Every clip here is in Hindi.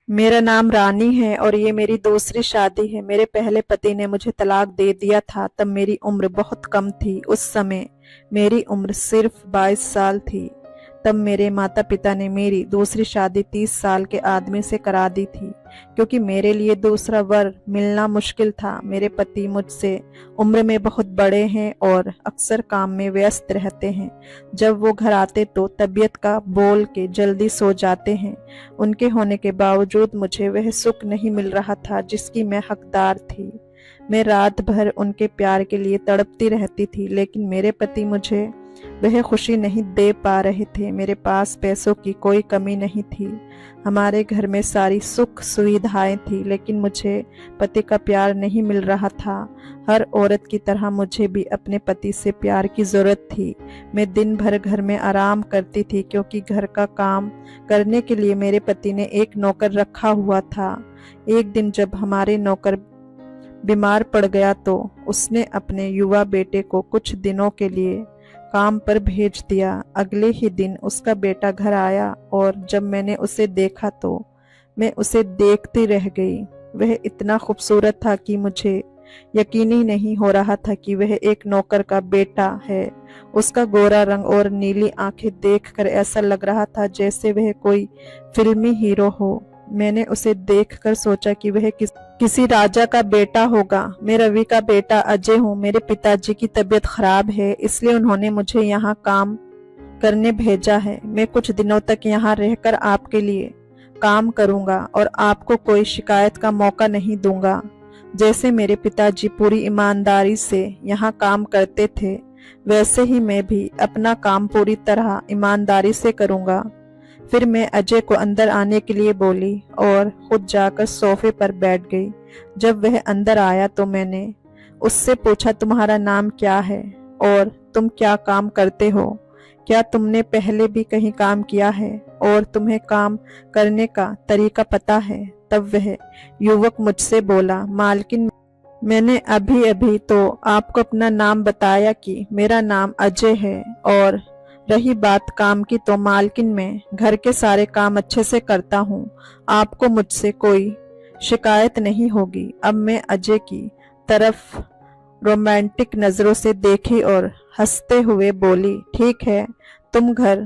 मेरा नाम रानी है और ये मेरी दूसरी शादी है। मेरे पहले पति ने मुझे तलाक दे दिया था, तब मेरी उम्र बहुत कम थी। उस समय मेरी उम्र सिर्फ 22 साल थी। तब मेरे माता पिता ने मेरी दूसरी शादी 30 साल के आदमी से करा दी थी, क्योंकि मेरे लिए दूसरा वर मिलना मुश्किल था। मेरे पति मुझसे उम्र में बहुत बड़े हैं और अक्सर काम में व्यस्त रहते हैं। जब वो घर आते तो तबीयत का बोल के जल्दी सो जाते हैं। उनके होने के बावजूद मुझे वह सुख नहीं मिल रहा था जिसकी मैं हकदार थी। मैं रात भर उनके प्यार के लिए तड़पती रहती थी, लेकिन मेरे पति मुझे वह खुशी नहीं दे पा रहे थे। मेरे पास पैसों की कोई कमी नहीं थी। हमारे घर में सारी सुख सुविधाएं थी, लेकिन मुझे पति का प्यार नहीं मिल रहा था। हर औरत की तरह मुझे भी अपने पति से प्यार की जरूरत थी। मैं दिन भर घर में आराम करती थी, क्योंकि घर का काम करने के लिए मेरे पति ने एक नौकर रखा हुआ था। एक दिन जब हमारे नौकर बीमार पड़ गया तो उसने अपने युवा बेटे को कुछ दिनों के लिए काम पर भेज दिया। अगले ही दिन उसका बेटा घर आया और जब मैंने उसे देखा तो मैं उसे देखती रह गई। वह इतना खूबसूरत था कि मुझे यकीन ही नहीं हो रहा था कि वह एक नौकर का बेटा है। उसका गोरा रंग और नीली आंखें देखकर ऐसा लग रहा था जैसे वह कोई फिल्मी हीरो हो। मैंने उसे देखकर सोचा कि वह किसी राजा का बेटा होगा। मैं रवि का बेटा अजय हूँ। मेरे पिताजी की तबीयत खराब है, इसलिए उन्होंने मुझे यहाँ काम करने भेजा है। मैं कुछ दिनों तक यहाँ रहकर आपके लिए काम करूँगा और आपको कोई शिकायत का मौका नहीं दूंगा। जैसे मेरे पिताजी पूरी ईमानदारी से यहाँ काम करते थे, वैसे ही मैं भी अपना काम पूरी तरह ईमानदारी से करूँगा। फिर मैं अजय को अंदर आने के लिए बोली और खुद जाकर सोफे पर बैठ गई। जब वह अंदर आया तो मैंने उससे पूछा, तुम्हारा नाम क्या है और तुम क्या काम करते हो? क्या तुमने पहले भी कहीं काम किया है और तुम्हें काम करने का तरीका पता है? तब वह युवक मुझसे बोला, मालकिन, मैंने अभी अभी तो आपको अपना नाम बताया कि मेरा नाम अजय है, और रही बात काम की तो मालकिन, मैं घर के सारे काम अच्छे से करता हूँ। आपको मुझसे कोई शिकायत नहीं होगी। अब मैं अजय की तरफ रोमांटिक नजरों से देखी और हंसते हुए बोली, ठीक है, तुम घर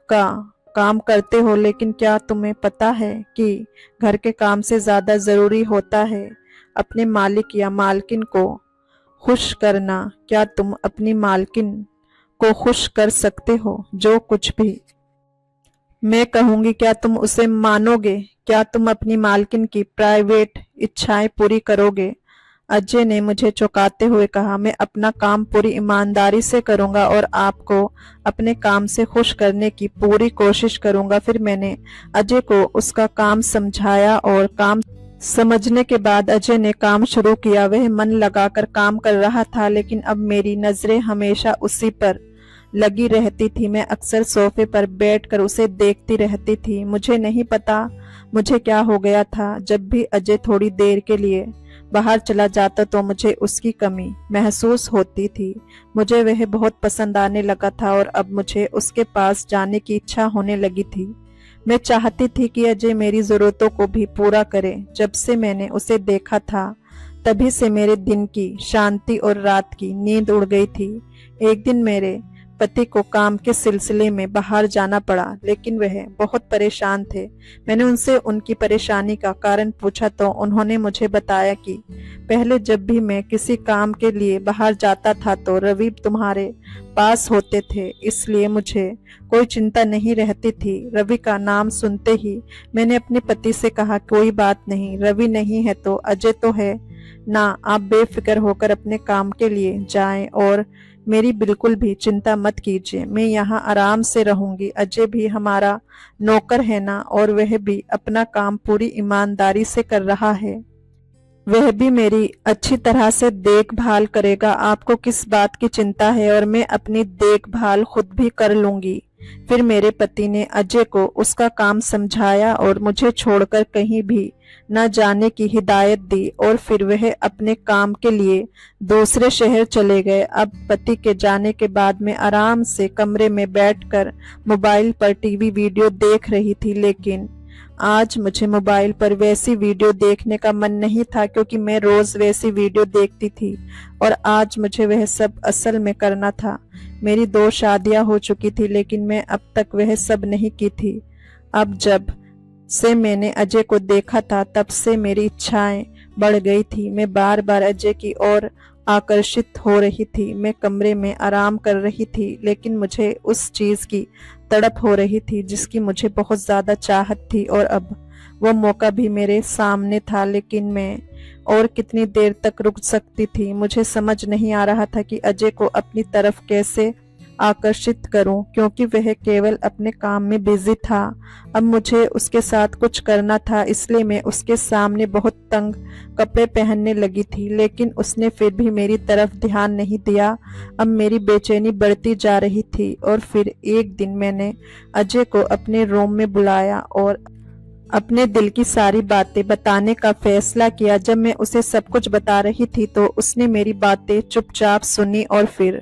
का काम करते हो, लेकिन क्या तुम्हें पता है कि घर के काम से ज्यादा जरूरी होता है अपने मालिक या मालकिन को खुश करना? क्या तुम अपनी मालकिन को खुश कर सकते हो? जो कुछ भी मैं कहूंगी क्या तुम उसे मानोगे? क्या तुम अपनी मालकिन की प्राइवेट इच्छाएं पूरी करोगे? अजय ने मुझे चौंकाते हुए कहा, मैं अपना काम पूरी ईमानदारी से करूंगा और आपको अपने काम से खुश करने की पूरी कोशिश करूंगा। फिर मैंने अजय को उसका काम समझाया और काम समझने के बाद अजय ने काम शुरू किया। वह मन लगाकर काम कर रहा था, लेकिन अब मेरी नजरें हमेशा उसी पर लगी रहती थी। मैं अक्सर सोफे पर बैठकर उसे देखती रहती थी। मुझे नहीं पता मुझे क्या हो गया था। जब भी अजय थोड़ी देर के लिए बाहर चला जाता तो मुझे उसकी कमी महसूस होती थी। मुझे वह बहुत पसंद आने लगा था और अब मुझे उसके पास जाने की इच्छा होने लगी थी। मैं चाहती थी कि अजय मेरी जरूरतों को भी पूरा करे। जब से मैंने उसे देखा था तभी से मेरे दिन की शांति और रात की नींद उड़ गई थी। एक दिन मेरे पति को काम के सिलसिले में बाहर जाना पड़ा, लेकिन वह बहुत परेशान थे। मैंने उनसे उनकी परेशानी का कारण पूछा तो उन्होंने मुझे बताया कि पहले जब भी मैं किसी काम के लिए बाहर जाता था तो रवि तुम्हारे पास होते थे, इसलिए मुझे कोई चिंता नहीं रहती थी। रवि का नाम सुनते ही मैंने अपने पति से कहा, कोई बात नहीं, रवि नहीं है तो अजय तो है ना, आप बेफिक्र होकर अपने काम के लिए जाएं और मेरी बिल्कुल भी चिंता मत कीजिए। मैं यहाँ आराम से रहूंगी। अजय भी हमारा नौकर है ना, और वह भी अपना काम पूरी ईमानदारी से कर रहा है। वह भी मेरी अच्छी तरह से देखभाल करेगा। आपको किस बात की चिंता है? और मैं अपनी देखभाल खुद भी कर लूंगी। फिर मेरे पति ने अजय को उसका काम समझाया और मुझे छोड़कर कहीं भी न जाने की हिदायत दी, और फिर वह अपने काम के लिए दूसरे शहर चले गए। अब पति के जाने के बाद मैं आराम से कमरे में बैठकर मोबाइल पर टीवी वीडियो देख रही थी, लेकिन आज मुझे मोबाइल पर वैसी वीडियो देखने का मन नहीं था क्योंकि मैं रोज वैसी वीडियो देखती थी और आज मुझे वह सब असल में करना था। मेरी 2 शादियां हो चुकी थी लेकिन मैं अब तक वह सब नहीं की थी। अब जब से मैंने अजय को देखा था तब से मेरी इच्छाएं बढ़ गई थी। मैं बार बार अजय की ओर आकर्षित हो रही थी। मैं कमरे में आराम कर रही थी लेकिन मुझे उस चीज की तड़प हो रही थी जिसकी मुझे बहुत ज्यादा चाहत थी और अब वो मौका भी मेरे सामने था। लेकिन मैं और कितनी देर तक रुक सकती थी। मुझे समझ नहीं आ रहा था कि अजय को अपनी तरफ कैसे आकर्षित करूं क्योंकि वह केवल अपने काम में बिजी था। अब मुझे उसके साथ कुछ करना था इसलिए मैं उसके सामने बहुत तंग कपड़े पहनने लगी थी लेकिन उसने फिर भी मेरी तरफ ध्यान नहीं दिया। अब मेरी बेचैनी बढ़ती जा रही थी और फिर एक दिन मैंने अजय को अपने रूम में बुलाया और अपने दिल की सारी बातें बताने का फैसला किया। जब मैं उसे सब कुछ बता रही थी तो उसने मेरी बातें चुपचाप सुनी और फिर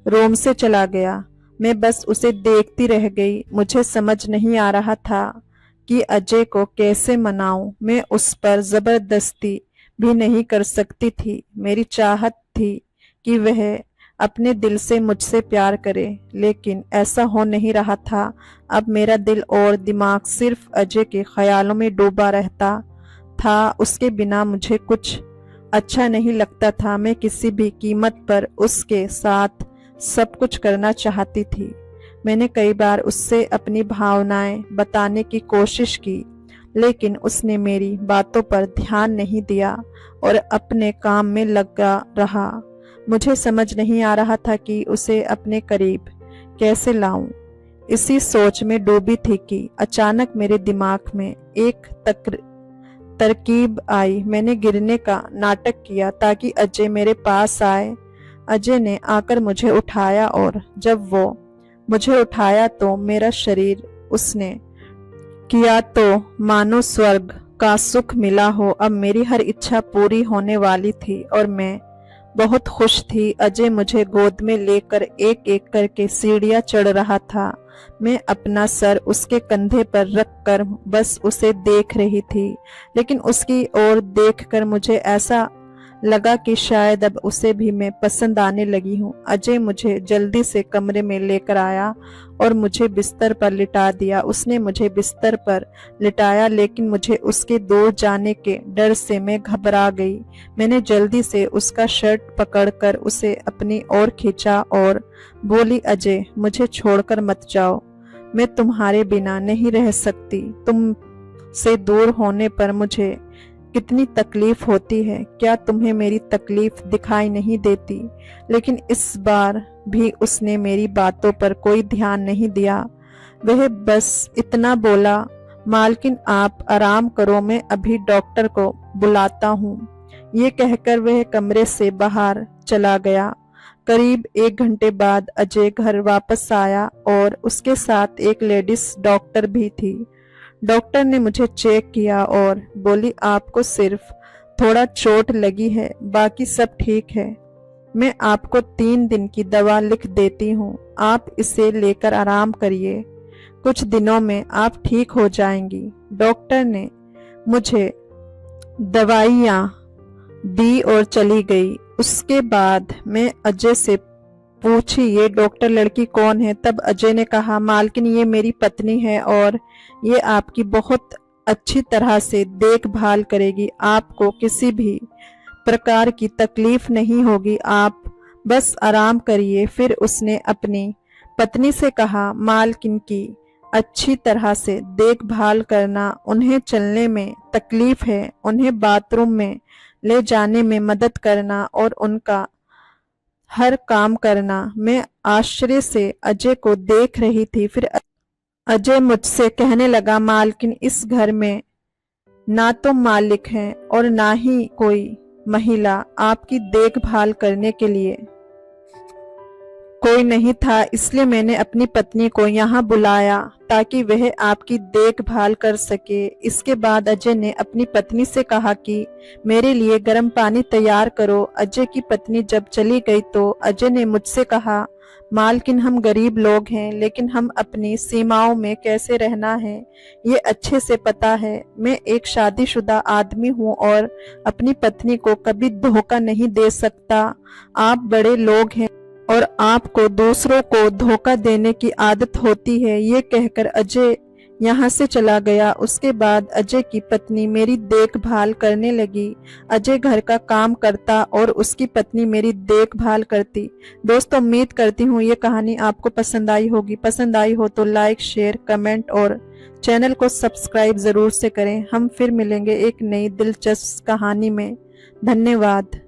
रूम से चला गया। मैं बस उसे देखती रह गई। मुझे समझ नहीं आ रहा था कि अजय को कैसे मनाऊं। मैं उस पर जबरदस्ती भी नहीं कर सकती थी। मेरी चाहत थी कि वह अपने दिल से मुझसे प्यार करे लेकिन ऐसा हो नहीं रहा था। अब मेरा दिल और दिमाग सिर्फ अजय के ख्यालों में डूबा रहता था। उसके बिना मुझे कुछ अच्छा नहीं लगता था। मैं किसी भी कीमत पर उसके साथ सब कुछ करना चाहती थी। मैंने कई बार उससे अपनी भावनाएं बताने की कोशिश की लेकिन उसने मेरी बातों पर ध्यान नहीं दिया और अपने काम में लगा रहा। मुझे समझ नहीं आ रहा था कि उसे अपने करीब कैसे लाऊं। इसी सोच में डूबी थी कि अचानक मेरे दिमाग में एक तरकीब आई। मैंने गिरने का नाटक किया ताकि अजय मेरे पास आए। अजय ने आकर मुझे उठाया और जब वो मुझे उठाया तो मेरा शरीर उसने किया तो मानो स्वर्ग का सुख मिला हो। अब मेरी हर इच्छा पूरी होने वाली थी और मैं बहुत खुश थी। अजय मुझे गोद में लेकर एक एक करके सीढ़ियां चढ़ रहा था। मैं अपना सर उसके कंधे पर रखकर बस उसे देख रही थी लेकिन उसकी ओर देखकर मुझे ऐसा लगा कि शायद अब उसे भी मैं पसंद आने लगी हूँ। अजय मुझे जल्दी से कमरे में लेकर आया और मुझे बिस्तर पर लिटा दिया। उसने मुझे बिस्तर पर लिटाया लेकिन मुझे उसके दूर जाने के डर से मैं घबरा गई। मैंने जल्दी से उसका शर्ट पकड़कर उसे अपनी ओर खींचा और बोली, अजय मुझे छोड़कर मत जाओ। मैं तुम्हारे बिना नहीं रह सकती। तुम से दूर होने पर मुझे कितनी तकलीफ होती है। क्या तुम्हें मेरी तकलीफ दिखाई नहीं देती? लेकिन इस बार भी उसने मेरी बातों पर कोई ध्यान नहीं दिया। वह बस इतना बोला, मालकिन आप आराम करो, मैं अभी डॉक्टर को बुलाता हूँ। ये कहकर वह कमरे से बाहर चला गया। करीब 1 घंटे बाद अजय घर वापस आया और उसके साथ एक लेडीज डॉक्टर भी थी। डॉक्टर ने मुझे चेक किया और बोली, आपको सिर्फ थोड़ा चोट लगी है, बाकी सब ठीक है। मैं आपको 3 दिन की दवा लिख देती हूँ, आप इसे लेकर आराम करिए। कुछ दिनों में आप ठीक हो जाएंगी। डॉक्टर ने मुझे दवाइयाँ दी और चली गई। उसके बाद मैं अजय से पूछी, ये डॉक्टर लड़की कौन है? तब अजय ने कहा, मालकिन ये मेरी पत्नी है और ये आपकी बहुत अच्छी तरह से देखभाल करेगी। आपको किसी भी प्रकार की तकलीफ नहीं होगी, आप बस आराम करिए। फिर उसने अपनी पत्नी से कहा, मालकिन की अच्छी तरह से देखभाल करना, उन्हें चलने में तकलीफ है, उन्हें बाथरूम में ले जाने में मदद करना और उनका हर काम करना। मैं आश्चर्य से अजय को देख रही थी। फिर अजय मुझसे कहने लगा, मालकिन इस घर में ना तो मालिक हैं और ना ही कोई महिला, आपकी देखभाल करने के लिए कोई नहीं था, इसलिए मैंने अपनी पत्नी को यहाँ बुलाया ताकि वह आपकी देखभाल कर सके। इसके बाद अजय ने अपनी पत्नी से कहा कि मेरे लिए गर्म पानी तैयार करो। अजय की पत्नी जब चली गई तो अजय ने मुझसे कहा, मालकिन हम गरीब लोग हैं, लेकिन हम अपनी सीमाओं में कैसे रहना है ये अच्छे से पता है। मैं एक शादीशुदा आदमी हूँ और अपनी पत्नी को कभी धोखा नहीं दे सकता। आप बड़े लोग हैं और आपको दूसरों को धोखा देने की आदत होती है। ये कहकर अजय यहाँ से चला गया। उसके बाद अजय की पत्नी मेरी देखभाल करने लगी। अजय घर का काम करता और उसकी पत्नी मेरी देखभाल करती। दोस्तों, उम्मीद करती हूँ ये कहानी आपको पसंद आई होगी। पसंद आई हो तो लाइक, शेयर, कमेंट और चैनल को सब्सक्राइब जरूर से करें। हम फिर मिलेंगे एक नई दिलचस्प कहानी में। धन्यवाद।